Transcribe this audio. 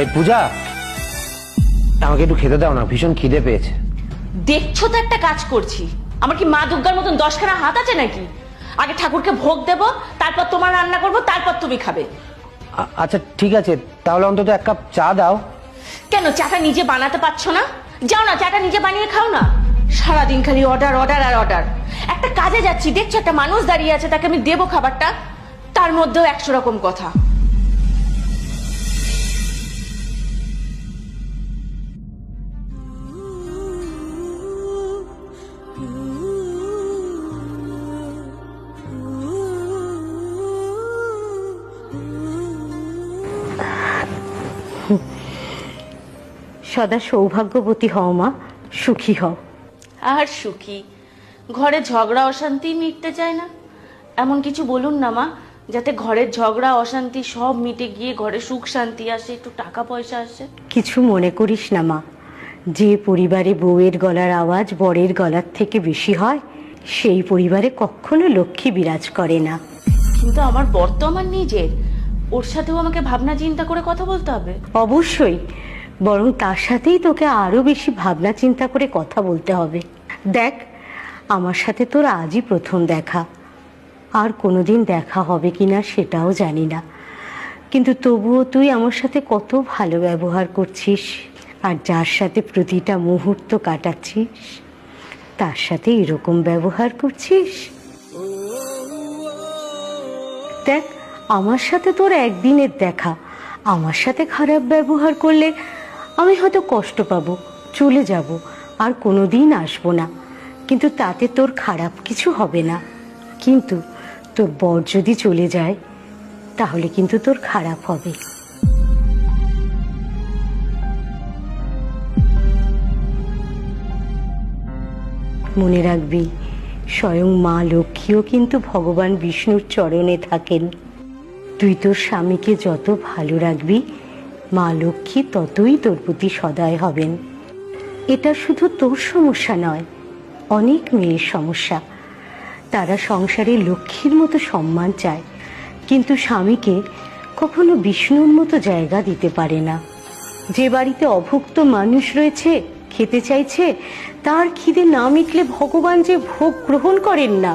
এই পূজা, আমাকে একটু খেতে দাও না, ভীষণ খিদে পেয়েছে। দেখছো তো একটা কাজ করছি, আমার কি মা দুর্গার মতন 10খানা হাত আছে নাকি? আগে ঠাকুরকে ভোগ দেব, তারপর তোমার রান্না করব, তারপর তুমি খাবে। আচ্ছা ঠিক আছে, তাহলে অন্তত 1 কাপ চা দাও। কেন চাটা নিজে বানাতে পারছো না? যাও না চাটা নিজে বানিয়ে খাও না। সারাদিন খালি অর্ডার অর্ডার আর অর্ডার। একটা কাজে যাচ্ছি, দেখছো একটা মানুষ দাঁড়িয়ে আছে, তাকে আমি দেবো খাবারটা, তার মধ্যেও 100 রকম কথা। সদা সৌভাগ্যবতী হও মা, সুখী হও। আর সুখী, ঘরে ঝগড়া অশান্তি মিটতে চায় না। এমন কিছু বলুন না মা, যাতে ঘরের ঝগড়া অশান্তি সব মিটে গিয়ে ঘরে সুখ শান্তি আসে, একটু টাকা পয়সা আসে। কিছু মনে করিস না মা, যে পরিবারে বউয়ের গলার আওয়াজ বরের গলার থেকে বেশি হয়, সেই পরিবারে কখনো লক্ষ্মী বিরাজ করে না। কিন্তু আমার বর তো আমার নিজের, ওর সাথেও আমাকে ভাবনা চিন্তা করে কথা বলতে হবে। অবশ্যই, বরং তার সাথেই তোকে আরো বেশি ভাবনা চিন্তা করে কথা বলতে হবে। দেখ, আমার সাথে তোর আজই প্রথম দেখা, আর কোনোদিন দেখা হবে কিনা সেটাও জানি না, কিন্তু তবুও তুই আমার সাথে কত ভালো ব্যবহার করছিস, আর যার সাথে প্রতিটা মুহূর্ত কাটাচ্ছিস তার সাথে এরকম ব্যবহার করছিস। দেখ, আমার সাথে তোর একদিনের দেখা, আমার সাথে খারাপ ব্যবহার করলে আমি হয়তো কষ্ট পাবো, চলে যাব, আর কোনোদিন আসবো না, কিন্তু তাতে তোর খারাপ কিছু হবে না। কিন্তু তোর বর যদি চলে যায় তাহলে কিন্তু তোর খারাপ হবে। মনে রাখবি, স্বয়ং মা লক্ষ্মীও কিন্তু ভগবান বিষ্ণুর চরণে থাকেন। তুই তোর স্বামীকে যত ভালো রাখবি, মা লক্ষ্মী ততই তোর প্রতি সদয় হবেন। এটা শুধু তোর সমস্যা নয়, অনেক মেয়ের সমস্যা। তারা সংসারে লক্ষ্মীর মতো সম্মান চায়, কিন্তু স্বামীকে কখনো বিষ্ণুর মতো জায়গা দিতে পারে না। যে বাড়িতে অভুক্ত মানুষ রয়েছে, খেতে চাইছে, তার খিদে না মিটলে ভগবান যে ভোগ গ্রহণ করেন না।